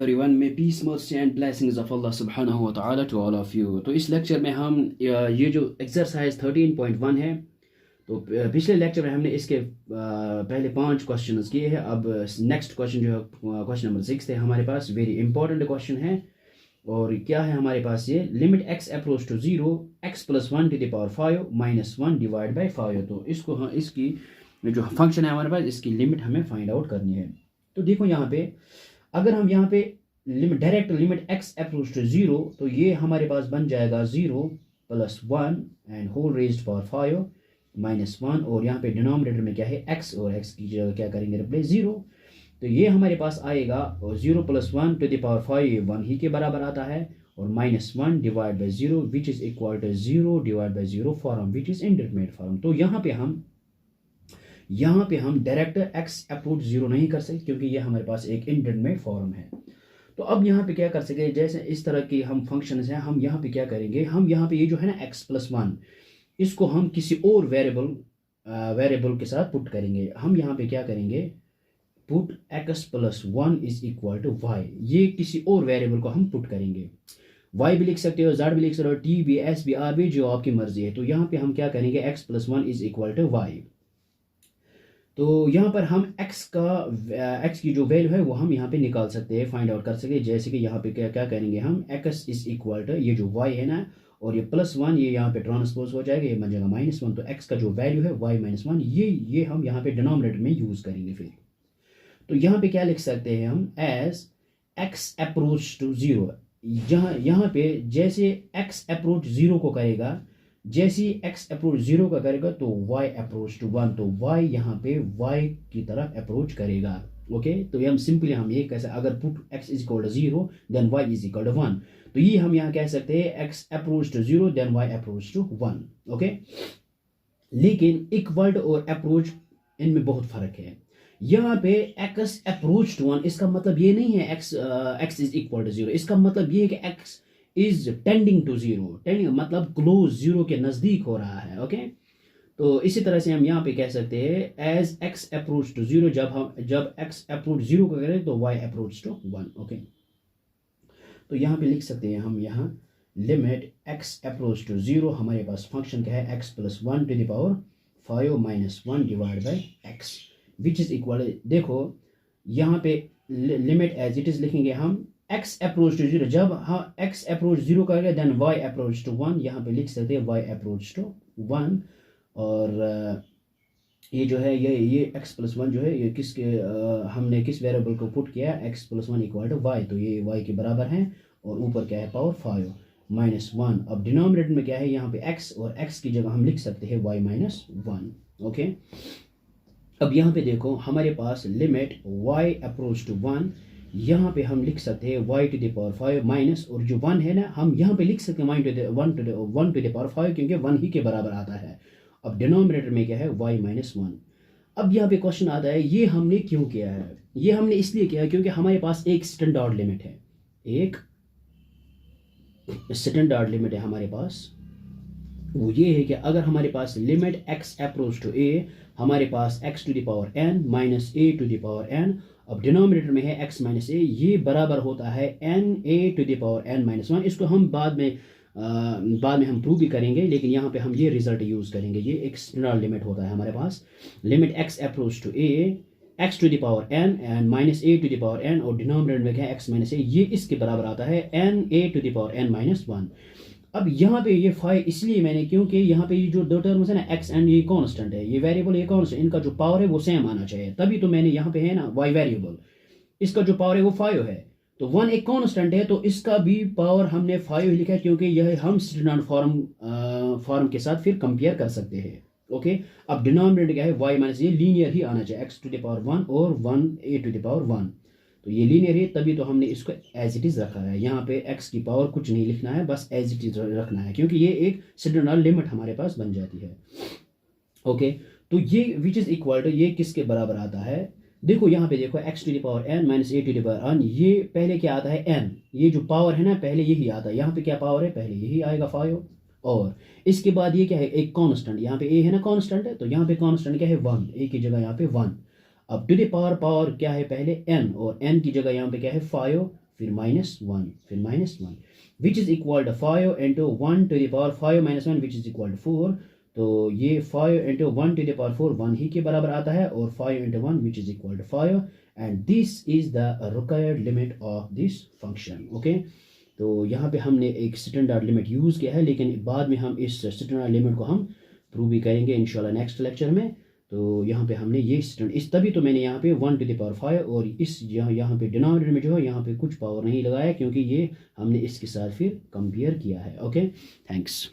Everyone may peace mercy and blessings of Allah सुब्हानहू व तआला टू ऑल ऑफ यू। तो इस लेक्चर में हम ये जो एक्सरसाइज 13.1 है, तो पिछले लेक्चर में हमने इसके पहले 5 क्वेश्चंस किए हैं। अब नेक्स्ट क्वेश्चन जो है क्वेश्चन नंबर 6 है हमारे पास। वेरी इंपॉर्टेंट क्वेश्चन है। और क्या है हमारे पास, ये limit x approach to 0 x plus 1 to the power 5 minus 1 divide by 5। तो इसको हम इसकी जो फंक्शन है हमारे पास, इसकी लिमिट हमें फाइंड आउट करनी है। तो देखो यहाँ पे, अगर हम यहाँ पे direct limit x approach to 0, तो ये हमारे पास बन जाएगा 0 plus 1 and whole raised power 5 minus 1। और यहाँ पे डिनोमिनेटर में क्या है, x, और x की जगह क्या करेंगे, रिप्लेस 0। तो ये हमारे पास आएगा 0 प्लस 1 टू द पावर 5 1 ही के बराबर आता है, और minus 1 divide by 0 which is equal to 0 divide by 0 form which is indeterminate form. तो यहाँ पे हम डायरेक्ट x अप्रोच 0 नहीं कर सकते, क्योंकि ये हमारे पास एक इंडेटरमिनेट फॉर्म है। तो अब यहाँ पे क्या कर सके, जैसे इस तरह की हम फंक्शंस हैं, हम यहाँ पे क्या करेंगे, हम यहाँ पे ये जो है ना x प्लस 1, इसको हम किसी और वेरिएबल के साथ पुट करेंगे। हम यहाँ पे क्या करेंगे, put x plus 1 is equal to y। ये किसी और वेरिएबल को हम पुट करेंगे। y भी लिख सकते हो, z भी लिख सकते हो, t भी, s भी, r भी, जो आपकी मर्जी है। तो यहाँ पे हम क्या करेंगे, x plus 1 is equal to y। तो यहाँ पर हम x की जो वैल्यू है वो हम यहाँ पे निकाल सकते हैं, फाइंड आउट कर सकते हैं। जैसे कि यहाँ पे क्या करेंगे हम, x इज इक्वल टू ये जो y है ना, और ये प्लस 1, ये यहाँ पे ट्रांसपोज हो जाएगा, ये बन जाएगा माइनस 1। तो x का जो वैल्यू है y माइनस 1, ये हम यहाँ पे डिनोमिनेटर में यूज करेंगे फिर। तो यहाँ पे क्या लिख सकते हैं हम, एज x अप्रोच टू 0। यहाँ पे जैसे x अप्रोच 0 को करेगा, जैसे ही x अप्रोच 0 का करेगा, तो y अप्रोच टू 1, तो y यहाँ पे y की तरफ अप्रोच करेगा। ओके, तो हम सिंपली हम ये कैसे, अगर put x is equal to 0 then y is equal to 1, तो ये हम यहाँ कह सकते हैं x approach to 0 then y approach to 1। Okay, लेकिन इक्वल और अप्रोच, इनमें बहुत फर्क है। यहाँ पे x अप्रोच टू 1, इसका मतलब ये नहीं है x इज इक्वल टू 0। इसका मतलब ये है कि x is tending to 0। Tending मतलब क्लोज 0 के नजदीक हो रहा है। ओके, तो इसी तरह से हम यहाँ पे कह सकते हैं एज x अप्रोच टू 0, जब x अप्रोच 0 को करें तो y अप्रोच टू 1। ओके, तो यहाँ पे लिख सकते हैं हम, यहाँ लिमिट x अप्रोच टू 0, हमारे पास फंक्शन क्या है, x plus 1 to the power 5 minus 1 divide by x which is equal, देखो यहाँ पे लिमिट एज इट इज लिखेंगे हम, x अप्रोच टू 0, जब हाँ x अप्रोच 0 करेगा देन y अप्रोच टू 1। यहाँ पे लिख सकते हैं y अप्रोच टू 1। और ये जो है, ये x प्लस 1 जो है, ये हमने किस वेरिएबल को पुट किया है, x plus 1 equal to y, तो ये y के बराबर है, और ऊपर क्या है, पावर 5 माइनस 1। अब डिनोमिनेटर में क्या है, यहाँ पे x, और x की जगह हम लिख सकते हैं y माइनस 1। ओके, अब यहाँ पे देखो हमारे पास लिमिट y अप्रोच टू 1, यहाँ पे हम लिख सकते हैं y to the power 5 minus, और जो 1 है ना, हम यहाँ पे लिख सकते हैं 1 टू द पावर 5, क्योंकि 1 ही के बराबर आता है। अब डिनोमिनेटर में क्या है, y माइनस 1। अब यहाँ पे क्वेश्चन आता है, ये हमने क्यों किया है, ये हमने इसलिए किया है क्योंकि हमारे पास एक स्टैंडर्ड लिमिट है, एक स्टैंडर्ड लिमिट है हमारे पास। वो ये है कि अगर हमारे पास limit x approach to a, हमारे पास x to the power n minus a to the power n, अब डिनोमिनेटर में है x माइनस a, ये बराबर होता है n a to the power n minus 1। इसको हम बाद में हम प्रूव भी करेंगे, लेकिन यहाँ पे हम ये रिजल्ट यूज करेंगे। ये एक स्टैंडर्ड लिमिट होता है हमारे पास, limit x approach to a x to the power n and minus a to the power n, और डिनोमिनेटर में क्या है, x माइनस a, ये इसके बराबर आता है n a to the power n minus 1। अब यहाँ पे ये 5 इसलिए मैंने, क्योंकि यहाँ पे ये जो दो टर्म्स है ना, x एंड ये कांस्टेंट है, ये वेरिएबल ये कांस्टेंट, इनका जो पावर है वो सेम आना चाहिए, तभी तो मैंने यहाँ पे है ना y वेरिएबल, इसका जो पावर है वो 5 है, तो 1 एक कांस्टेंट है, तो इसका भी पावर हमने 5 ही लिखा है, क्योंकि यह हम स्टैंडर्ड फॉर्म के साथ फिर कंपेयर कर सकते हैं। ओके, अब डिनोमिनेटर क्या है, y माइनस, ये लीनियर ही आना चाहिए, x टू द पावर 1 और 1 a टू द पावर 1, तो ये लीनियर है, तभी तो हमने इसको एज इट इज रखा है। यहाँ पे x की पावर कुछ नहीं लिखना है, बस एज इट इज रखना है, क्योंकि ये एक स्टैंडर्ड लिमिट हमारे पास बन जाती है। ओके, तो ये विच इज इक्वल टू, ये किसके बराबर आता है, देखो यहाँ पे देखो x to the power n minus a to the power n, ये पहले क्या आता है n, ये जो पावर है ना पहले यही आता है, यहाँ पे क्या पावर है, पहले यही आएगा 5, और इसके बाद ये क्या है, एक कांस्टेंट, यहाँ पे a है ना कांस्टेंट है, तो यहाँ पे कांस्टेंट क्या है 1, a की जगह यहाँ पे 1। अब टू द पावर क्या है, पहले n, और n की जगह यहाँ पे क्या है 5, फिर -1 फिर -1 which is equal to 5 into 1 to the power 5 - 1 which is equal to 4। तो ये 5 इंटू 1 टू द पावर 4 1 ही के बराबर आता है, और 5 into 1 which is equal to 5, and this is the required limit of this function. Okay, तो यहाँ पे हमने एक स्टैंडर्ड लिमिट यूज़ किया है, लेकिन बाद में हम इस स्टैंडर्ड लिमिट को हम प्रूव भी करेंगे इंशाल्लाह नेक्स्ट लेक्चर में। तो यहाँ पे हमने ये इस तभी तो मैंने यहाँ पे 1 टू द पावर 5 और इस यहाँ पे डिनोमिनेटर में जो है यहाँ पे कुछ पावर नहीं लगाया, क्योंकि ये हमने इसके साथ फिर कंपेयर किया है। Okay, thanks.